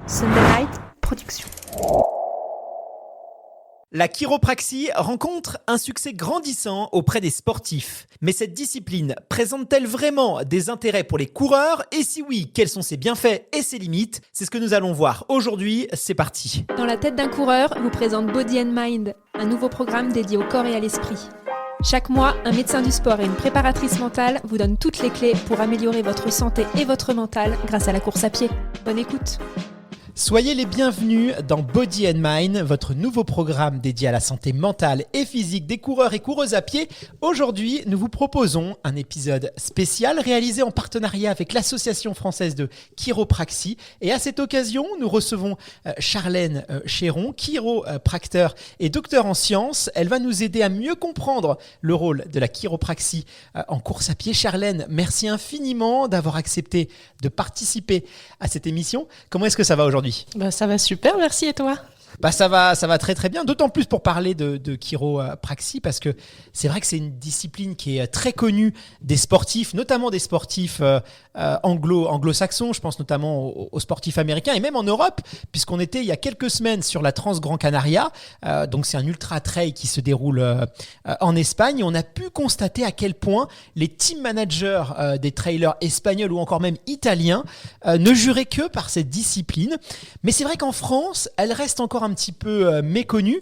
Sunderlight Productions. La chiropraxie rencontre un succès grandissant auprès des sportifs. Mais cette discipline présente-t-elle vraiment des intérêts pour les coureurs? Et si oui, quels sont ses bienfaits et ses limites? C'est ce que nous allons voir aujourd'hui. C'est parti. Dans la tête d'un coureur vous présente Body and Mind, un nouveau programme dédié au corps et à l'esprit. Chaque mois, un médecin du sport et une préparatrice mentale vous donnent toutes les clés pour améliorer votre santé et votre mental grâce à la course à pied. Bonne écoute. Soyez les bienvenus dans Body and Mind, votre nouveau programme dédié à la santé mentale et physique des coureurs et coureuses à pied. Aujourd'hui, nous vous proposons un épisode spécial réalisé en partenariat avec l'Association française de chiropraxie. Et à cette occasion, nous recevons Charlène Chéron, chiropracteur et docteur en sciences. Elle va nous aider à mieux comprendre le rôle de la chiropraxie en course à pied. Charlène, merci infiniment d'avoir accepté de participer à cette émission. Comment est-ce que ça va aujourd'hui ? Ça va super, merci, et toi ? Ça va très très bien, d'autant plus pour parler de chiropraxie, parce que c'est vrai que c'est une discipline qui est très connue des sportifs, notamment des sportifs anglo-saxons. Je pense notamment aux sportifs américains et même en Europe, puisqu'on était il y a quelques semaines sur la Trans-Gran Canaria. Donc c'est un ultra-trail qui se déroule en Espagne. Et on a pu constater à quel point les team managers des trailers espagnols ou encore même italiens ne juraient que par cette discipline. Mais c'est vrai qu'en France, elle reste encore un petit peu méconnue.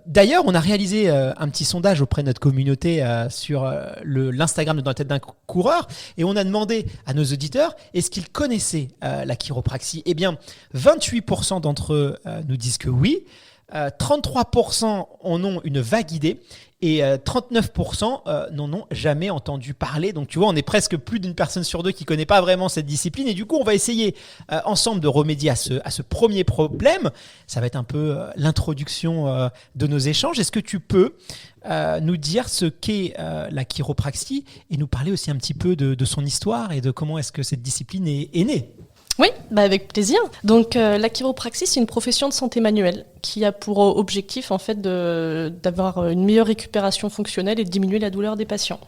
D'ailleurs, on a réalisé un petit sondage auprès de notre communauté sur l'Instagram de Dans la tête d'un coureur, et on a demandé à nos auditeurs est-ce qu'ils connaissaient la chiropraxie. Eh bien, 28% d'entre eux nous disent que oui, 33% en ont une vague idée et 39% n'en ont jamais entendu parler. Donc tu vois, on est presque plus d'une personne sur deux qui ne connaît pas vraiment cette discipline, et du coup on va essayer ensemble de remédier à ce premier problème. Ça va être un peu l'introduction de nos échanges. Est-ce que tu peux nous dire ce qu'est la chiropraxie et nous parler aussi un petit peu de son histoire et de comment est-ce que cette discipline est née ? Oui, avec plaisir. Donc la chiropraxie, c'est une profession de santé manuelle qui a pour objectif en fait d'avoir une meilleure récupération fonctionnelle et de diminuer la douleur des patients.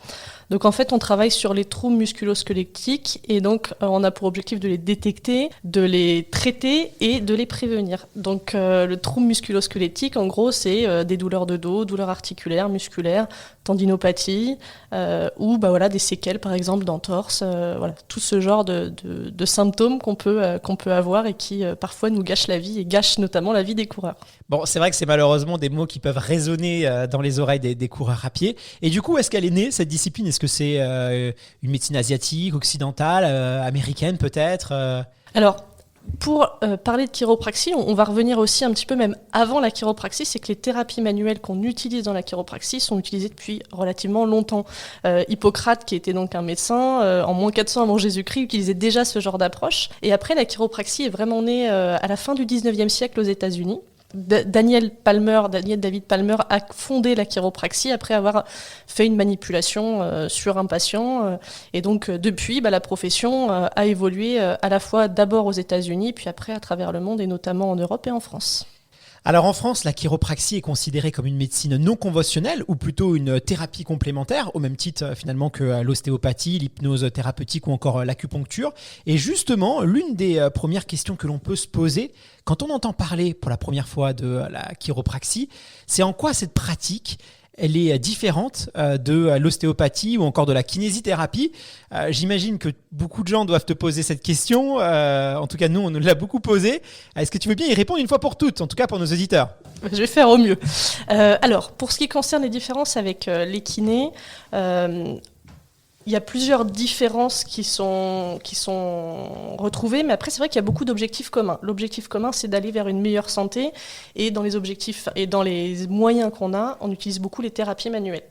Donc en fait, on travaille sur les troubles musculo-squelettiques et donc on a pour objectif de les détecter, de les traiter et de les prévenir. Donc le trouble musculo-squelettique, en gros, c'est des douleurs de dos, douleurs articulaires, musculaires, tendinopathie ou des séquelles par exemple d'entorse, tout ce genre de symptômes qu'on peut avoir et qui parfois nous gâchent la vie et gâchent notamment la vie des coureurs. Bon, c'est vrai que c'est malheureusement des mots qui peuvent résonner dans les oreilles des coureurs à pied. Et du coup, est-ce qu'elle est née, cette discipline ? Est-ce que c'est une médecine asiatique, occidentale, américaine peut-être Alors, pour parler de chiropraxie, on va revenir aussi un petit peu même avant la chiropraxie, c'est que les thérapies manuelles qu'on utilise dans la chiropraxie sont utilisées depuis relativement longtemps. Hippocrate, qui était donc un médecin, en moins 400 avant Jésus-Christ, utilisait déjà ce genre d'approche. Et après, la chiropraxie est vraiment née à la fin du 19e siècle aux États-Unis. Daniel David Palmer a fondé la chiropraxie après avoir fait une manipulation sur un patient et donc depuis la profession a évolué à la fois d'abord aux États-Unis puis après à travers le monde et notamment en Europe et en France. Alors en France, la chiropraxie est considérée comme une médecine non conventionnelle ou plutôt une thérapie complémentaire, au même titre finalement que l'ostéopathie, l'hypnose thérapeutique ou encore l'acupuncture. Et justement, l'une des premières questions que l'on peut se poser quand on entend parler pour la première fois de la chiropraxie, c'est en quoi cette pratique elle est différente de l'ostéopathie ou encore de la kinésithérapie. J'imagine que beaucoup de gens doivent te poser cette question. En tout cas, nous, on nous l'a beaucoup posée. Est-ce que tu veux bien y répondre une fois pour toutes, en tout cas pour nos auditeurs ? Je vais faire au mieux. Alors, pour ce qui concerne les différences avec les kinés, il y a plusieurs différences qui sont retrouvées, mais après c'est vrai qu'il y a beaucoup d'objectifs communs. L'objectif commun, c'est d'aller vers une meilleure santé, et dans les objectifs et dans les moyens qu'on a, on utilise beaucoup les thérapies manuelles.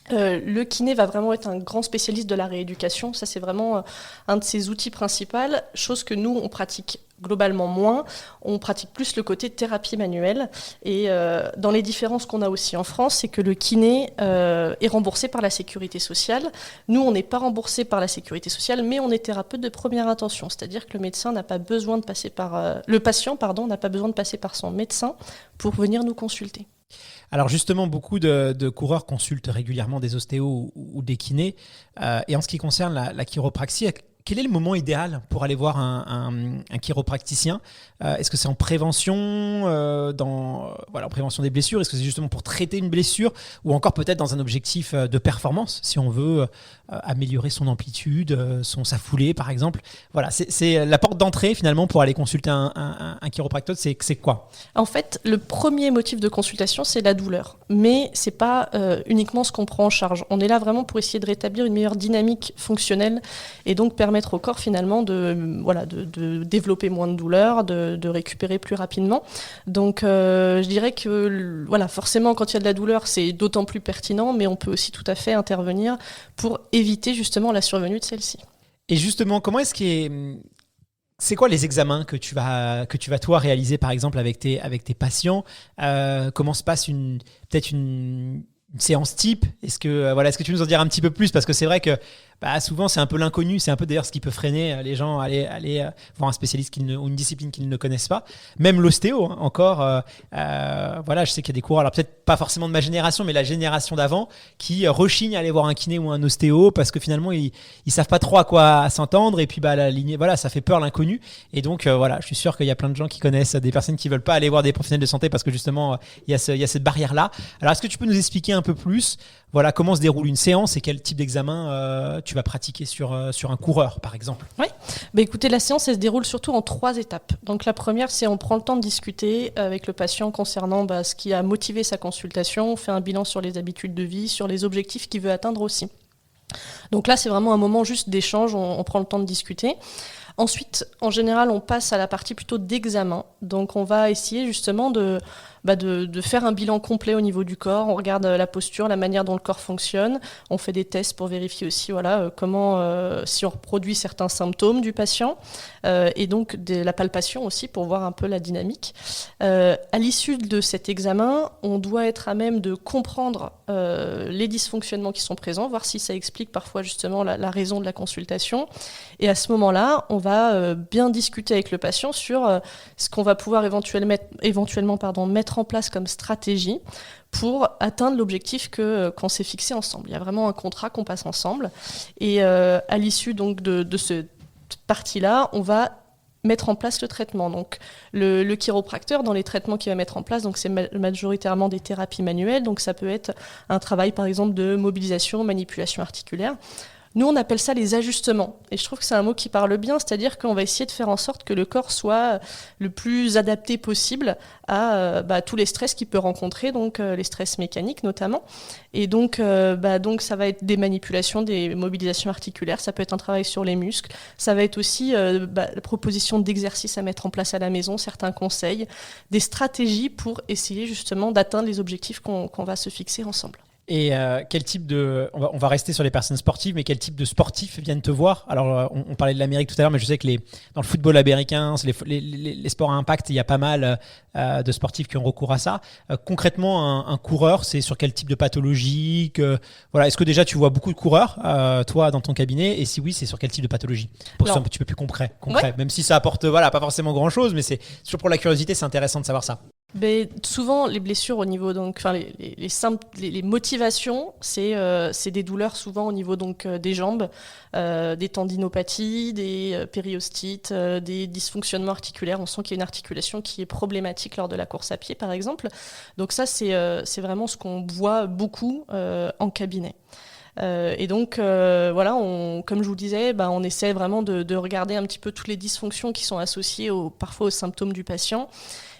Le kiné va vraiment être un grand spécialiste de la rééducation, ça c'est vraiment un de ses outils principaux, chose que nous on pratique globalement moins, on pratique plus le côté thérapie manuelle, et dans les différences qu'on a aussi en France, c'est que le kiné est remboursé par la sécurité sociale. Nous on n'est pas remboursé par la sécurité sociale, mais on est thérapeute de première intention, c'est-à-dire que le médecin n'a pas besoin de passer par le patient n'a pas besoin de passer par son médecin pour venir nous consulter. Alors justement, beaucoup de coureurs consultent régulièrement des ostéos ou des kinés. Et en ce qui concerne la chiropraxie, quel est le moment idéal pour aller voir un chiropracticien? Est-ce que c'est en prévention, en prévention des blessures? Est-ce que c'est justement pour traiter une blessure ou encore peut-être dans un objectif de performance, si on veut améliorer son amplitude, sa foulée par exemple? Voilà, c'est la porte d'entrée finalement pour aller consulter un chiropracteur, c'est quoi? En fait, le premier motif de consultation, c'est la douleur. Mais c'est pas uniquement ce qu'on prend en charge. On est là vraiment pour essayer de rétablir une meilleure dynamique fonctionnelle et donc permettre au corps finalement de développer moins de douleur, de récupérer plus rapidement. Donc je dirais que forcément quand il y a de la douleur, c'est d'autant plus pertinent, mais on peut aussi tout à fait intervenir pour éviter justement la survenue de celle-ci. Et justement, c'est quoi les examens que tu vas toi réaliser par exemple avec tes patients? Comment se passe peut-être une séance type? Est-ce que tu peux nous en dire un petit peu plus? Parce que c'est vrai que souvent c'est un peu l'inconnu, c'est un peu d'ailleurs ce qui peut freiner les gens à aller voir un spécialiste ou une discipline qu'ils ne connaissent pas. Même l'ostéo, encore. Je sais qu'il y a des coureurs, alors peut-être pas forcément de ma génération, mais la génération d'avant, qui rechignent à aller voir un kiné ou un ostéo parce que finalement ils savent pas trop à quoi s'entendre et puis la lignée, ça fait peur l'inconnu. Et donc je suis sûr qu'il y a plein de gens qui connaissent des personnes qui veulent pas aller voir des professionnels de santé parce que justement il y a cette barrière là. Alors est-ce que tu peux nous expliquer un peu plus comment se déroule une séance et quel type d'examen tu vas pratiquer sur un coureur, par exemple? Oui, écoutez, la séance, elle se déroule surtout en 3 étapes. Donc la première, c'est on prend le temps de discuter avec le patient concernant ce qui a motivé sa consultation, on fait un bilan sur les habitudes de vie, sur les objectifs qu'il veut atteindre aussi. Donc là, c'est vraiment un moment juste d'échange, on prend le temps de discuter. Ensuite, en général, on passe à la partie plutôt d'examen. Donc on va essayer justement de faire un bilan complet au niveau du corps. On regarde la posture, la manière dont le corps fonctionne. On fait des tests pour vérifier aussi si on reproduit certains symptômes du patient. Et donc de la palpation aussi pour voir un peu la dynamique. À l'issue de cet examen, on doit être à même de comprendre les dysfonctionnements qui sont présents, voir si ça explique parfois justement la raison de la consultation. Et à ce moment-là, on va bien discuter avec le patient sur ce qu'on va pouvoir éventuellement mettre en place comme stratégie pour atteindre l'objectif qu'on s'est fixé ensemble. Il y a vraiment un contrat qu'on passe ensemble. Et à l'issue donc de cette partie-là, on va mettre en place le traitement. Donc le chiropracteur, dans les traitements qu'il va mettre en place, donc c'est majoritairement des thérapies manuelles, donc ça peut être un travail par exemple de mobilisation, manipulation articulaire. Nous, on appelle ça les ajustements. Et je trouve que c'est un mot qui parle bien, c'est-à-dire qu'on va essayer de faire en sorte que le corps soit le plus adapté possible à tous les stress qu'il peut rencontrer, donc les stress mécaniques notamment. Et donc ça va être des manipulations, des mobilisations articulaires, ça peut être un travail sur les muscles, ça va être aussi la proposition d'exercices à mettre en place à la maison, certains conseils, des stratégies pour essayer justement d'atteindre les objectifs qu'on va se fixer ensemble. Et quel type on va rester sur les personnes sportives, mais quel type de sportifs viennent te voir? Alors, on parlait de l'Amérique tout à l'heure, mais je sais que dans le football américain, les sports à impact, il y a pas mal de sportifs qui ont recours à ça. Concrètement, un coureur, c'est sur quel type de pathologie? Est-ce que déjà tu vois beaucoup de coureurs, toi, dans ton cabinet? Et si oui, c'est sur quel type de pathologie? Pour que ce soit un petit peu plus concret. Ouais. Même si ça apporte pas forcément grand-chose, mais c'est toujours pour la curiosité, c'est intéressant de savoir ça. Souvent, les blessures au niveau, les motivations, c'est des douleurs souvent au niveau des jambes, des tendinopathies, des périostites, des dysfonctionnements articulaires. On sent qu'il y a une articulation qui est problématique lors de la course à pied, par exemple. Donc ça, c'est vraiment ce qu'on voit beaucoup en cabinet. Et donc, comme je vous disais, on essaie vraiment de regarder un petit peu toutes les dysfonctions qui sont associées parfois aux symptômes du patient,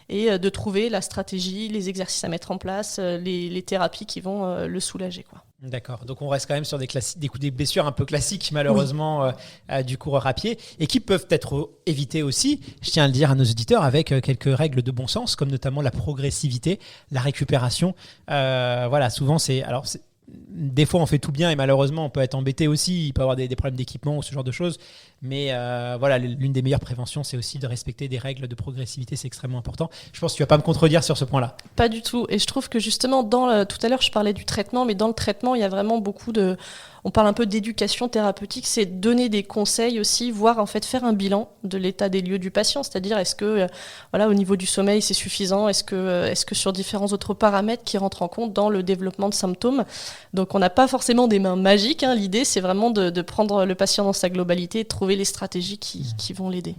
et de trouver la stratégie, les exercices à mettre en place, les thérapies qui vont le soulager, quoi. D'accord, donc on reste quand même sur des blessures un peu classiques malheureusement, oui. Du coureur à pied, et qui peuvent être évitées aussi, je tiens à le dire à nos auditeurs, avec quelques règles de bon sens, comme notamment la progressivité, la récupération. Souvent des fois on fait tout bien et malheureusement on peut être embêté aussi, il peut y avoir des problèmes d'équipement ou ce genre de choses, mais l'une des meilleures préventions, c'est aussi de respecter des règles de progressivité, c'est extrêmement important. Je pense que tu vas pas me contredire sur ce point-là. Pas du tout, et je trouve que justement tout à l'heure je parlais du traitement, mais dans le traitement il y a vraiment on parle un peu d'éducation thérapeutique, c'est donner des conseils aussi, voire en fait faire un bilan de l'état des lieux du patient, c'est-à-dire est-ce que au niveau du sommeil c'est suffisant, est-ce que sur différents autres paramètres qui rentrent en compte dans le développement de symptômes, Donc on n'a pas forcément des mains magiques, hein. L'idée c'est vraiment de prendre le patient dans sa globalité et de trouver les stratégies qui vont l'aider.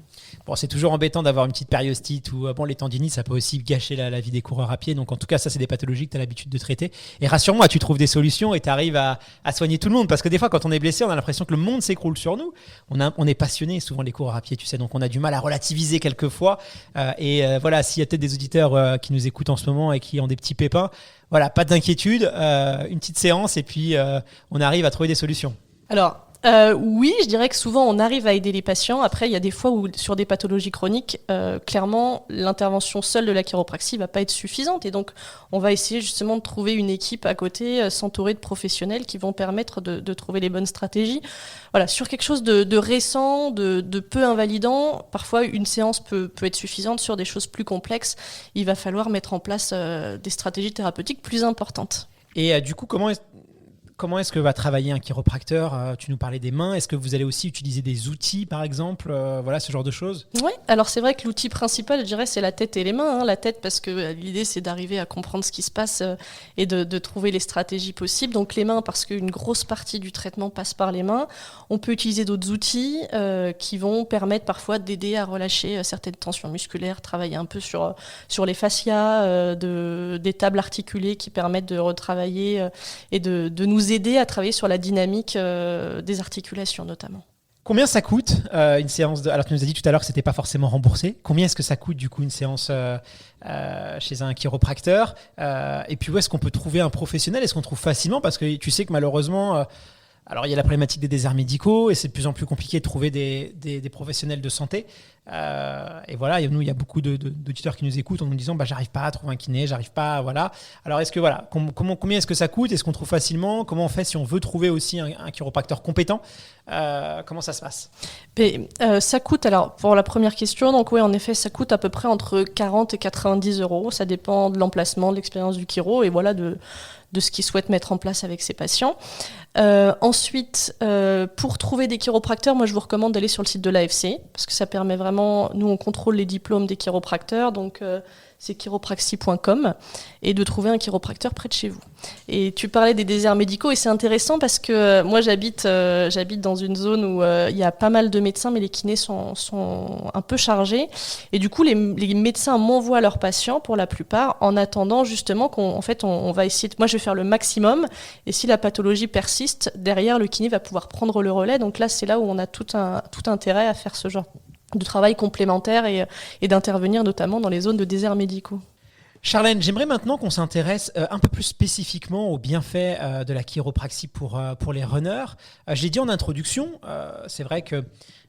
Bon, c'est toujours embêtant d'avoir une petite périostite ou les tendinites, ça peut aussi gâcher la vie des coureurs à pied. Donc en tout cas, ça c'est des pathologies que tu as l'habitude de traiter. Et rassure-moi, tu trouves des solutions et tu arrives à soigner tout le monde. Parce que des fois, quand on est blessé, on a l'impression que le monde s'écroule sur nous. On est passionné souvent les coureurs à pied, tu sais. Donc on a du mal à relativiser quelquefois. Voilà, s'il y a peut-être des auditeurs qui nous écoutent en ce moment et qui ont des petits pépins, voilà, pas d'inquiétude, une petite séance et puis on arrive à trouver des solutions. Alors, oui, je dirais que souvent on arrive à aider les patients. Après, il y a des fois où sur des pathologies chroniques, clairement, l'intervention seule de la chiropraxie va pas être suffisante. Et donc, on va essayer justement de trouver une équipe à côté, s'entourer de professionnels qui vont permettre de trouver les bonnes stratégies. Voilà, sur quelque chose de récent, de peu invalidant, parfois une séance peut être suffisante. Sur des choses plus complexes, il va falloir mettre en place des stratégies thérapeutiques plus importantes. Et du coup, comment est-ce que va travailler un chiropracteur ? Tu nous parlais des mains. Est-ce que vous allez aussi utiliser des outils, par exemple ? Voilà, ce genre de choses ? Oui, alors c'est vrai que l'outil principal, je dirais, c'est la tête et les mains. La tête, parce que l'idée, c'est d'arriver à comprendre ce qui se passe et de trouver les stratégies possibles. Donc les mains, parce qu'une grosse partie du traitement passe par les mains. On peut utiliser d'autres outils qui vont permettre parfois d'aider à relâcher certaines tensions musculaires, travailler un peu sur les fascias, des tables articulées qui permettent de retravailler et de nous aider à travailler sur la dynamique des articulations notamment. Combien ça coûte une séance Alors tu nous as dit tout à l'heure que c'était pas forcément remboursé. Combien est-ce que ça coûte du coup une séance chez un chiropracteur et puis où est-ce qu'on peut trouver un professionnel ? Est-ce qu'on trouve facilement ? Parce que tu sais que malheureusement, alors il y a la problématique des déserts médicaux et c'est de plus en plus compliqué de trouver des professionnels de santé. Et voilà, nous il y a beaucoup d'auditeurs qui nous écoutent en nous disant j'arrive pas à trouver un kiné, j'arrive pas, voilà. Alors est-ce que combien est-ce que ça coûte ? Est-ce qu'on trouve facilement ? Comment on fait si on veut trouver aussi un chiropracteur compétent ? Comment ça se passe ? Ça coûte, alors pour la première question, donc oui en effet ça coûte à peu près entre 40 et 90 €. Ça dépend de l'emplacement, de l'expérience du chiro et voilà de ce qu'il souhaite mettre en place avec ses patients. Ensuite, pour trouver des chiropracteurs, moi je vous recommande d'aller sur le site de l'AFC parce que ça permet vraiment, nous on contrôle les diplômes des chiropracteurs, donc c'est chiropraxie.com et de trouver un chiropracteur près de chez vous. Et tu parlais des déserts médicaux et c'est intéressant parce que moi j'habite dans une zone où il y a pas mal de médecins mais les kinés sont un peu chargés et du coup les médecins m'envoient leurs patients pour la plupart en attendant justement on va essayer moi je vais faire le maximum et si la pathologie persiste derrière le kiné va pouvoir prendre le relais, donc là c'est là où on a tout intérêt à faire ce genre de travail complémentaire et d'intervenir notamment dans les zones de déserts médicaux. Charlène, j'aimerais maintenant qu'on s'intéresse un peu plus spécifiquement aux bienfaits de la chiropraxie pour les runners. Je l'ai dit en introduction, c'est vrai que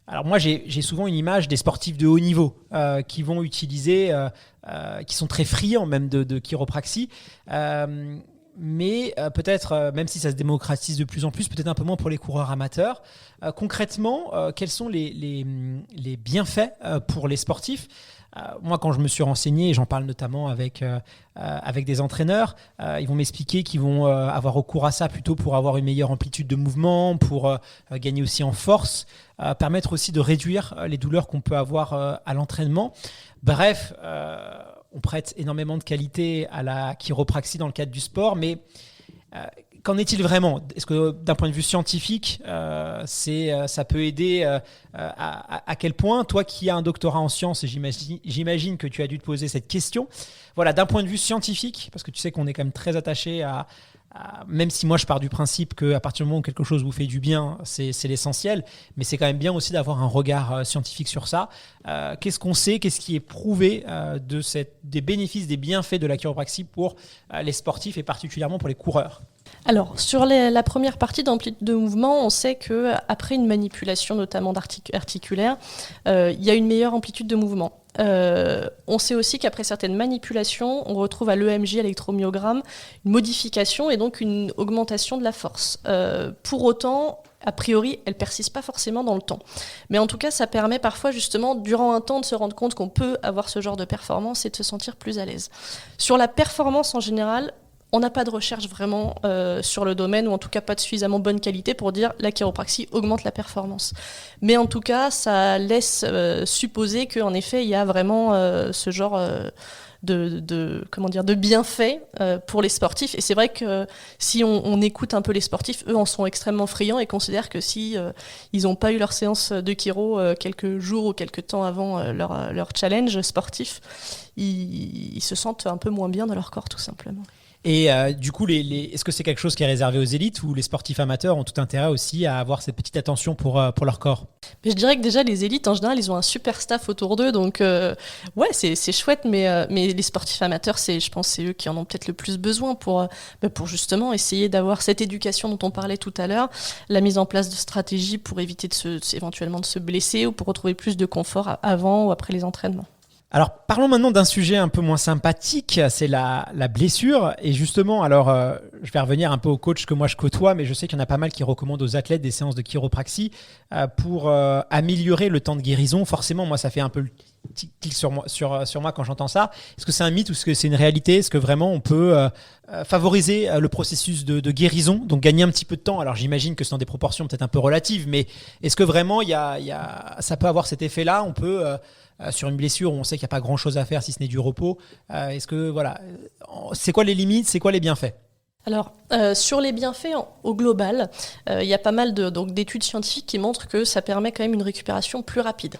alors moi j'ai souvent une image des sportifs de haut niveau qui vont utiliser, qui sont très friands même de chiropraxie. Mais peut-être, même si ça se démocratise de plus en plus, peut-être un peu moins pour les coureurs amateurs. Concrètement, quels sont les bienfaits pour les sportifs ? Moi, quand je me suis renseigné, et j'en parle notamment avec des entraîneurs, ils vont m'expliquer qu'ils vont avoir recours à ça plutôt pour avoir une meilleure amplitude de mouvement, pour gagner aussi en force, permettre aussi de réduire les douleurs qu'on peut avoir à l'entraînement. Bref, on prête énormément de qualité à la chiropraxie dans le cadre du sport, mais qu'en est-il vraiment ? Est-ce que d'un point de vue scientifique, ça peut aider à quel point ? Toi qui as un doctorat en sciences, j'imagine que tu as dû te poser cette question. Voilà, d'un point de vue scientifique, parce que tu sais qu'on est quand même très attaché même si moi je pars du principe qu'à partir du moment où quelque chose vous fait du bien, c'est l'essentiel, mais c'est quand même bien aussi d'avoir un regard scientifique sur ça. Qu'est-ce qu'on sait, qu'est-ce qui est prouvé des bénéfices, des bienfaits de la chiropraxie pour les sportifs et particulièrement pour les coureurs ? Alors, sur la première partie d'amplitude de mouvement, on sait qu'après une manipulation notamment articulaire, il y a une meilleure amplitude de mouvement. On sait aussi qu'après certaines manipulations, on retrouve à l'EMJ, l'électromyogramme, une modification et donc une augmentation de la force. Pour autant, a priori, elle ne persiste pas forcément dans le temps. Mais en tout cas, ça permet parfois justement, durant un temps, de se rendre compte qu'on peut avoir ce genre de performance et de se sentir plus à l'aise. Sur la performance en général, on n'a pas de recherche vraiment sur le domaine, ou en tout cas pas de suffisamment bonne qualité pour dire la chiropraxie augmente la performance. Mais en tout cas, ça laisse supposer qu'en effet, il y a vraiment ce genre de bienfaits pour les sportifs. Et c'est vrai que si on écoute un peu les sportifs, eux en sont extrêmement friands et considèrent que si ils n'ont pas eu leur séance de chiro quelques jours ou quelques temps avant leur challenge sportif, ils se sentent un peu moins bien dans leur corps, tout simplement. Et du coup, est-ce que c'est quelque chose qui est réservé aux élites, ou les sportifs amateurs ont tout intérêt aussi à avoir cette petite attention pour leur corps? Mais je dirais que déjà, les élites, en général, ils ont un super staff autour d'eux. Donc, ouais, c'est chouette. Mais les sportifs amateurs, je pense c'est eux qui en ont peut-être le plus besoin pour justement essayer d'avoir cette éducation dont on parlait tout à l'heure, la mise en place de stratégies pour éviter éventuellement de se blesser, ou pour retrouver plus de confort avant ou après les entraînements. Alors, parlons maintenant d'un sujet un peu moins sympathique, c'est la blessure. Et justement, alors, je vais revenir un peu aux coachs que moi je côtoie, mais je sais qu'il y en a pas mal qui recommandent aux athlètes des séances de chiropraxie pour améliorer le temps de guérison. Forcément, moi, ça fait un peu le tic sur moi quand j'entends ça. Est-ce que c'est un mythe ou est-ce que c'est une réalité? Est-ce que vraiment on peut favoriser le processus de guérison, donc gagner un petit peu de temps? Alors, j'imagine que c'est dans des proportions peut-être un peu relatives, mais est-ce que vraiment ça peut avoir cet effet-là? On peut... sur une blessure où on sait qu'il n'y a pas grand-chose à faire si ce n'est du repos. Est-ce que, voilà, c'est quoi les limites, c'est quoi les bienfaits? Alors, sur les bienfaits au global, il y a pas mal d'études scientifiques qui montrent que ça permet quand même une récupération plus rapide.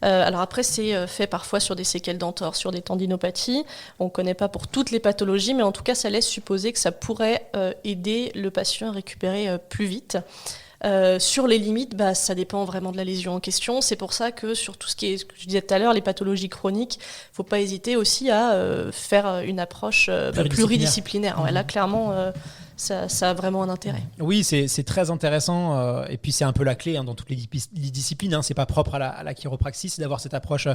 Alors après, c'est fait parfois sur des séquelles d'entorse, sur des tendinopathies. On ne connaît pas pour toutes les pathologies, mais en tout cas, ça laisse supposer que ça pourrait aider le patient à récupérer plus vite. Sur les limites, ça dépend vraiment de la lésion en question. C'est pour ça que sur tout ce qui est, ce que je disais tout à l'heure, les pathologies chroniques, il ne faut pas hésiter aussi à faire une approche pluridisciplinaire. Ouais, là, clairement, ça a vraiment un intérêt. Oui, c'est très intéressant. Et puis, c'est un peu la clé dans toutes les disciplines. Ce n'est pas propre à la chiropraxie, c'est d'avoir cette approche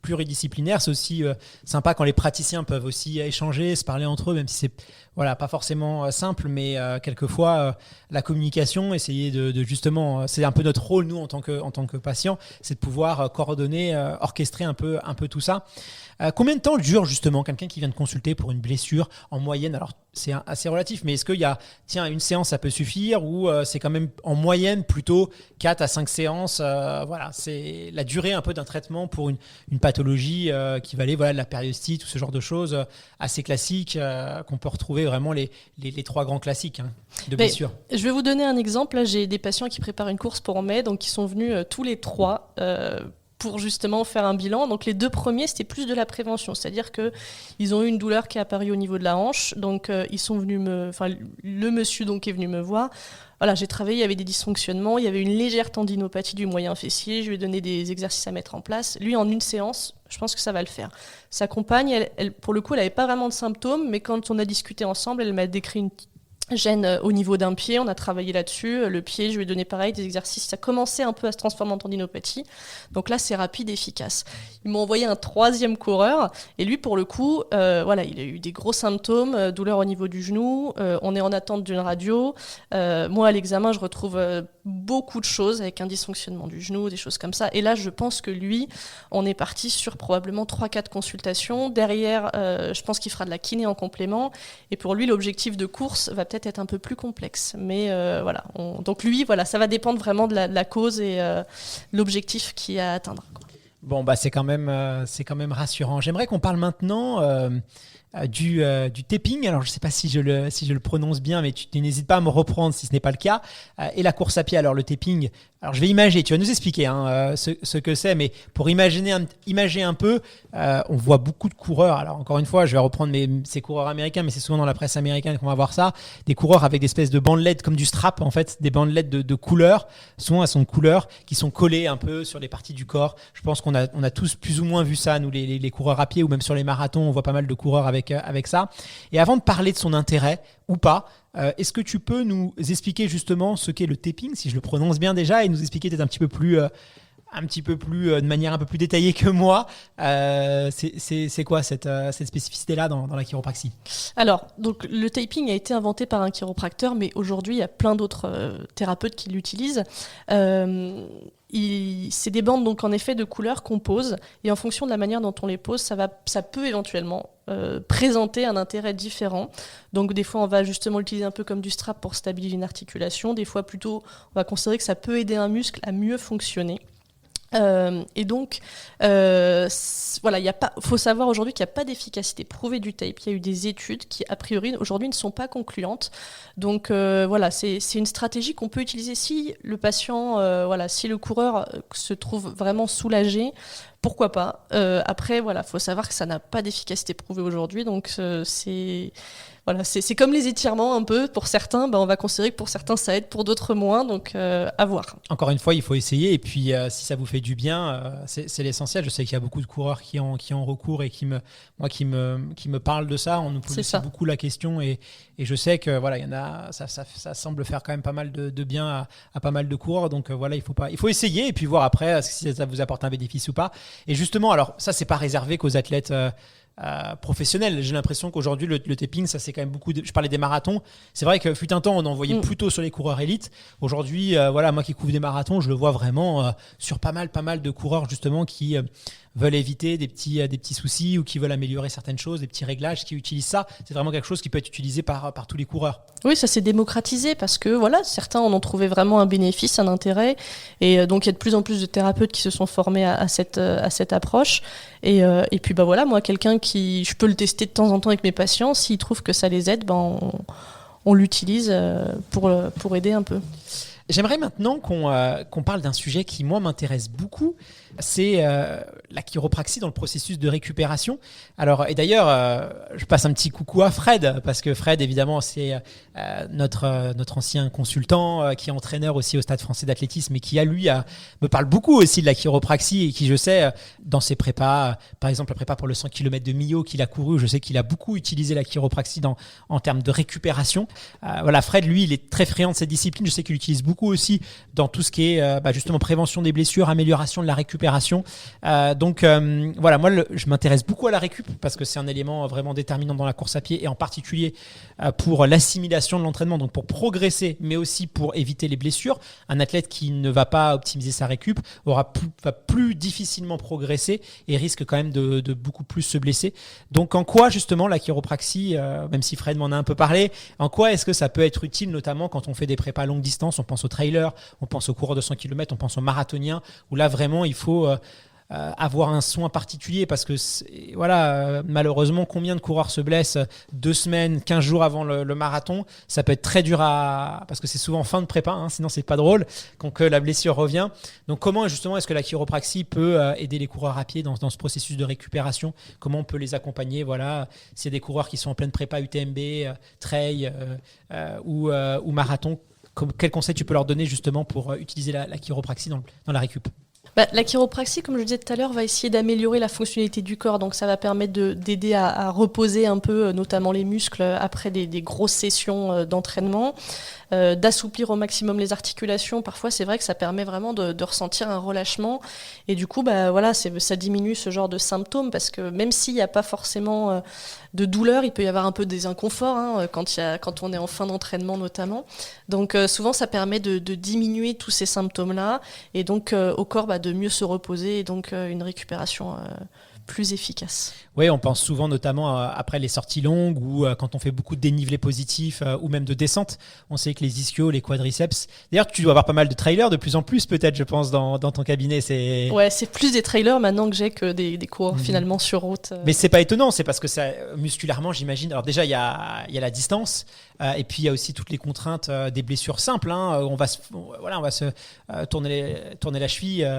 pluridisciplinaire. C'est aussi sympa quand les praticiens peuvent aussi échanger, se parler entre eux, même si c'est pas forcément simple, mais quelquefois, la communication, essayer de justement, c'est un peu notre rôle, nous, en tant que patients, c'est de pouvoir coordonner, orchestrer un peu tout ça. Combien de temps dure justement quelqu'un qui vient de consulter pour une blessure en moyenne? Alors, c'est assez relatif, mais est-ce qu'il y a, une séance, ça peut suffire, ou c'est quand même en moyenne plutôt 4 à 5 séances? C'est la durée un peu d'un traitement pour une pathologie qui va aller de la périostite ou ce genre de choses assez classiques qu'on peut retrouver vraiment les 3 grands classiques de blessures. Je vais vous donner un exemple. Là, j'ai des patients qui préparent une course pour en mai, donc ils sont venus tous les 3 pour justement faire un bilan. Donc les 2 premiers, c'était plus de la prévention, c'est-à-dire qu'ils ont eu une douleur qui est apparue au niveau de la hanche, donc ils sont venus le monsieur donc est venu me voir. Voilà, j'ai travaillé, il y avait des dysfonctionnements, il y avait une légère tendinopathie du moyen fessier, je lui ai donné des exercices à mettre en place. Lui, en une séance, je pense que ça va le faire. Sa compagne, elle pour le coup, elle n'avait pas vraiment de symptômes, mais quand on a discuté ensemble, elle m'a décrit une gêne au niveau d'un pied, on a travaillé là-dessus. Le pied, je lui ai donné pareil, des exercices. Ça commençait un peu à se transformer en tendinopathie. Donc là, c'est rapide et efficace. Ils m'ont envoyé un 3e coureur. Et lui, pour le coup, il a eu des gros symptômes, douleur au niveau du genou. On est en attente d'une radio. Moi, à l'examen, je retrouve beaucoup de choses avec un dysfonctionnement du genou, des choses comme ça. Et là, je pense que lui, on est parti sur probablement 3-4 consultations. Derrière, je pense qu'il fera de la kiné en complément. Et pour lui, l'objectif de course va peut-être être un peu plus complexe. Mais donc lui, ça va dépendre vraiment de la cause et l'objectif qu'il y a à atteindre, quoi. Bon, c'est quand même rassurant. J'aimerais qu'on parle maintenant du taping. Alors, je ne sais pas si je le prononce bien, mais tu n'hésites pas à me reprendre si ce n'est pas le cas. Et la course à pied, alors le taping. Alors, je vais imager, tu vas nous expliquer ce que c'est, mais pour imager un peu, on voit beaucoup de coureurs. Alors, encore une fois, je vais reprendre ces coureurs américains, mais c'est souvent dans la presse américaine qu'on va voir ça. Des coureurs avec des espèces de bandelettes, comme du strap, en fait, des bandelettes de couleurs, souvent elles sont de couleurs, qui sont collées un peu sur les parties du corps. Je pense qu'on a tous plus ou moins vu ça, nous, les coureurs à pied, ou même sur les marathons, on voit pas mal de coureurs avec ça. Et avant de parler de son intérêt, ou pas, est-ce que tu peux nous expliquer justement ce qu'est le taping, si je le prononce bien déjà, et nous expliquer peut-être un petit peu plus un petit peu plus, de manière un peu plus détaillée que moi, c'est quoi cette spécificité-là dans la chiropraxie? Alors, donc, le taping a été inventé par un chiropracteur, mais aujourd'hui, il y a plein d'autres thérapeutes qui l'utilisent. C'est des bandes donc en effet de couleurs qu'on pose, et en fonction de la manière dont on les pose, ça peut éventuellement présenter un intérêt différent. Donc des fois on va justement l'utiliser un peu comme du strap pour stabiliser une articulation, des fois plutôt on va considérer que ça peut aider un muscle à mieux fonctionner. Et donc, voilà, faut savoir aujourd'hui qu'il n'y a pas d'efficacité prouvée du tape. Il y a eu des études qui, a priori, aujourd'hui ne sont pas concluantes. Donc, voilà, c'est une stratégie qu'on peut utiliser si le patient, si le coureur se trouve vraiment soulagé. Pourquoi pas. Après, voilà, faut savoir que ça n'a pas d'efficacité prouvée aujourd'hui. Donc, c'est comme les étirements un peu. Pour certains, on va considérer que pour certains ça aide, pour d'autres moins. Donc à voir. Encore une fois, il faut essayer. Et puis si ça vous fait du bien, c'est l'essentiel. Je sais qu'il y a beaucoup de coureurs qui en recourent et qui me parlent de ça. On nous pose aussi beaucoup la question et je sais que voilà, il y en a, ça semble faire quand même pas mal de bien à pas mal de coureurs. Donc voilà, il faut essayer et puis voir après si ça vous apporte un bénéfice ou pas. Et justement, alors ça c'est pas réservé qu'aux athlètes professionnel. J'ai l'impression qu'aujourd'hui le taping, ça c'est quand même beaucoup je parlais des marathons, c'est vrai que fut un temps on en voyait plutôt sur les coureurs élites. Aujourd'hui moi qui couvre des marathons, je le vois vraiment sur pas mal de coureurs justement qui veulent éviter des petits soucis ou qui veulent améliorer certaines choses, des petits réglages, qui utilisent ça. C'est vraiment quelque chose qui peut être utilisé par tous les coureurs. Oui, ça s'est démocratisé parce que voilà, certains en ont trouvé vraiment un bénéfice, un intérêt, et donc il y a de plus en plus de thérapeutes qui se sont formés à cette approche. Et puis voilà, moi quelqu'un je peux le tester de temps en temps avec mes patients, s'ils trouvent que ça les aide, on l'utilise pour aider un peu. J'aimerais maintenant qu'on parle d'un sujet qui, moi, m'intéresse beaucoup. C'est la chiropraxie dans le processus de récupération. Alors, et d'ailleurs, je passe un petit coucou à Fred, parce que Fred, évidemment, c'est notre ancien consultant qui est entraîneur aussi au Stade français d'athlétisme et qui, me parle beaucoup aussi de la chiropraxie et qui, je sais, dans ses prépas, par exemple, la prépa pour le 100 km de Millau qu'il a couru, je sais qu'il a beaucoup utilisé la chiropraxie en termes de récupération. Voilà, Fred, lui, il est très friand de cette discipline. Je sais qu'il utilise beaucoup aussi dans tout ce qui est justement prévention des blessures, amélioration de la récupération. Voilà, moi je m'intéresse beaucoup à la récup parce que c'est un élément vraiment déterminant dans la course à pied et en particulier pour l'assimilation de l'entraînement, donc pour progresser mais aussi pour éviter les blessures. Un athlète qui ne va pas optimiser sa récup va plus difficilement progresser et risque quand même de beaucoup plus se blesser. Donc en quoi justement la chiropraxie, même si Fred m'en a un peu parlé, en quoi est-ce que ça peut être utile, notamment quand on fait des prépas longue distance? On pense aux trailers, on pense aux coureurs de 100 km, on pense aux marathoniens, où là vraiment il faut avoir un soin particulier parce que malheureusement combien de coureurs se blessent 2 semaines, 15 jours avant le marathon. Ça peut être très dur parce que c'est souvent fin de prépa, sinon c'est pas drôle quand la blessure revient. Donc comment justement est-ce que la chiropraxie peut aider les coureurs à pied dans ce processus de récupération? Comment on peut les accompagner? Voilà, s'il y a des coureurs qui sont en pleine prépa UTMB, trail ou marathon, quel conseil tu peux leur donner justement pour utiliser la chiropraxie dans la récup? La chiropraxie, comme je le disais tout à l'heure, va essayer d'améliorer la fonctionnalité du corps. Donc ça va permettre d'aider à reposer un peu, notamment les muscles, après des grosses sessions d'entraînement. D'assouplir au maximum les articulations. Parfois, c'est vrai que ça permet vraiment de ressentir un relâchement. Et du coup, ça diminue ce genre de symptômes parce que même s'il n'y a pas forcément de douleur, il peut y avoir un peu des inconforts quand on est en fin d'entraînement notamment. Donc souvent, ça permet de diminuer tous ces symptômes-là et donc au corps de mieux se reposer et donc une récupération plus efficace. Oui, on pense souvent notamment après les sorties longues ou quand on fait beaucoup de dénivelé positif ou même de descente. On sait que les ischios, les quadriceps... D'ailleurs, tu dois avoir pas mal de trailers de plus en plus peut-être, je pense, dans ton cabinet. Ouais, c'est plus des trailers maintenant que j'ai que des coureurs finalement sur route. Mais c'est pas étonnant, c'est parce que ça, musculairement, j'imagine... Alors déjà, il y a la distance et puis il y a aussi toutes les contraintes des blessures simples. On va se tourner la cheville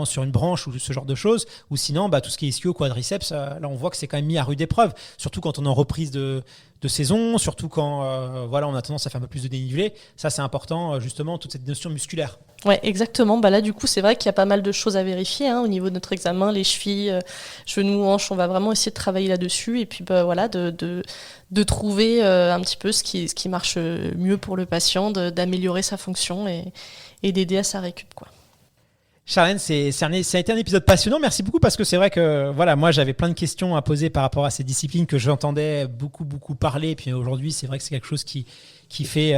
sur une branche ou ce genre de choses. Ou sinon, tout ce qui est ischio, quadriceps, là on voit que c'est quand même mis à rude épreuve, surtout quand on est en reprise de saison, surtout quand on a tendance à faire un peu plus de dénivelé. Ça c'est important, justement, toute cette notion musculaire. Ouais, exactement. Là du coup c'est vrai qu'il y a pas mal de choses à vérifier au niveau de notre examen, les chevilles, genoux, hanches, on va vraiment essayer de travailler là-dessus et puis de trouver un petit peu ce qui marche mieux pour le patient, d'améliorer sa fonction et d'aider à sa récup, quoi. Charlène, ça a été un épisode passionnant. Merci beaucoup parce que c'est vrai que voilà, moi j'avais plein de questions à poser par rapport à ces disciplines que j'entendais beaucoup parler. Et puis aujourd'hui, c'est vrai que c'est quelque chose qui est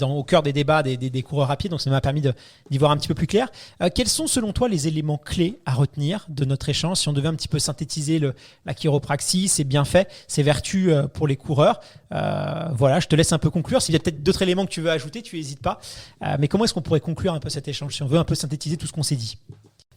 au cœur des débats des coureurs rapides. Donc ça m'a permis d'y voir un petit peu plus clair. Quels sont selon toi les éléments clés à retenir de notre échange si on devait un petit peu synthétiser la chiropraxie, ses bienfaits, ses vertus pour les coureurs? Voilà, je te laisse un peu conclure. S'il y a peut-être d'autres éléments que tu veux ajouter, tu n'hésites pas. Mais comment est-ce qu'on pourrait conclure un peu cet échange si on veut un peu synthétiser tout ce qu'on s'est dit?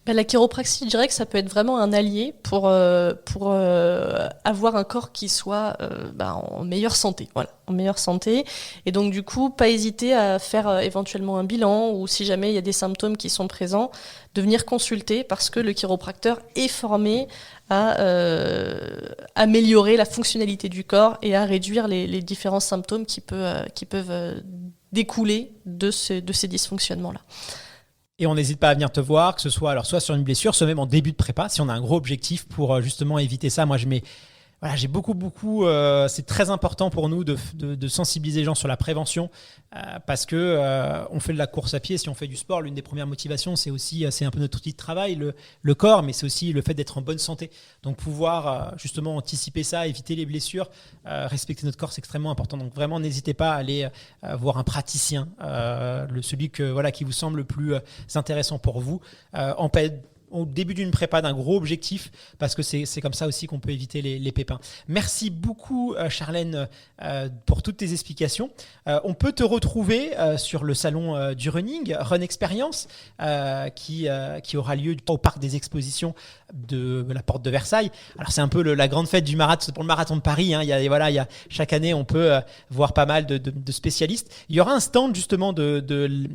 La chiropraxie, je dirais que ça peut être vraiment un allié pour avoir un corps qui soit en meilleure santé. Voilà, en meilleure santé. Et donc du coup, pas hésiter à faire éventuellement un bilan ou si jamais il y a des symptômes qui sont présents, de venir consulter parce que le chiropracteur est formé à améliorer la fonctionnalité du corps et à réduire les différents symptômes qui peuvent découler de ces dysfonctionnements-là. Et on n'hésite pas à venir te voir, que ce soit alors soit sur une blessure, soit même en début de prépa, si on a un gros objectif pour justement éviter ça. Moi, j'ai beaucoup, c'est très important pour nous de sensibiliser les gens sur la prévention parce que on fait de la course à pied. Si on fait du sport, l'une des premières motivations, c'est un peu notre outil de travail, le corps, mais c'est aussi le fait d'être en bonne santé. Donc pouvoir justement anticiper ça, éviter les blessures, respecter notre corps, c'est extrêmement important. Donc vraiment, n'hésitez pas à aller voir un praticien, celui qui vous semble le plus intéressant pour vous, au début d'une prépa, d'un gros objectif, parce que c'est comme ça aussi qu'on peut éviter les pépins. Merci beaucoup Charlène pour toutes tes explications. On peut te retrouver sur le salon du running, Run Experience, qui aura lieu au parc des expositions de la Porte de Versailles. Alors c'est un peu la grande fête du marathon, pour le marathon de Paris. Hein. Chaque année, on peut voir pas mal de spécialistes. Il y aura un stand justement de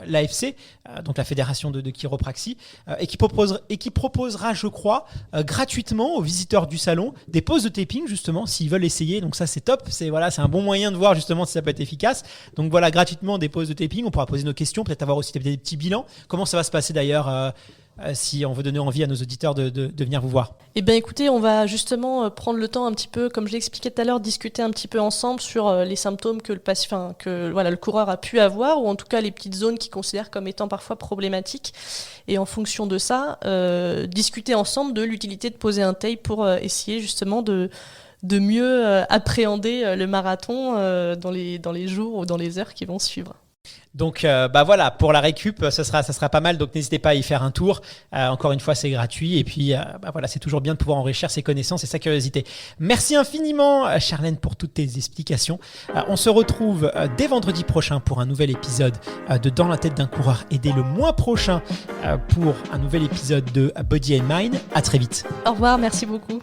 l'AFC, donc la Fédération de chiropraxie, et qui proposera, je crois, gratuitement aux visiteurs du salon des poses de taping, justement, s'ils veulent essayer. Donc ça, c'est top. C'est un bon moyen de voir justement si ça peut être efficace. Donc voilà, gratuitement des poses de taping. On pourra poser nos questions, peut-être avoir aussi des petits bilans. Comment ça va se passer d'ailleurs si on veut donner envie à nos auditeurs de venir vous voir? Eh bien écoutez, on va justement prendre le temps un petit peu, comme je l'expliquais tout à l'heure, discuter un petit peu ensemble sur les symptômes que le coureur a pu avoir, ou en tout cas les petites zones qu'il considère comme étant parfois problématiques. Et en fonction de ça, discuter ensemble de l'utilité de poser un tape pour essayer justement de mieux appréhender le marathon dans les jours ou dans les heures qui vont suivre. Donc voilà, pour la récup, ça sera pas mal. Donc n'hésitez pas à y faire un tour. Encore une fois, c'est gratuit. Et puis voilà, c'est toujours bien de pouvoir enrichir ses connaissances et sa curiosité. Merci infiniment, Charlène, pour toutes tes explications. On se retrouve dès vendredi prochain pour un nouvel épisode de Dans la tête d'un coureur. Et dès le mois prochain pour un nouvel épisode de Body and Mind. À très vite. Au revoir, merci beaucoup.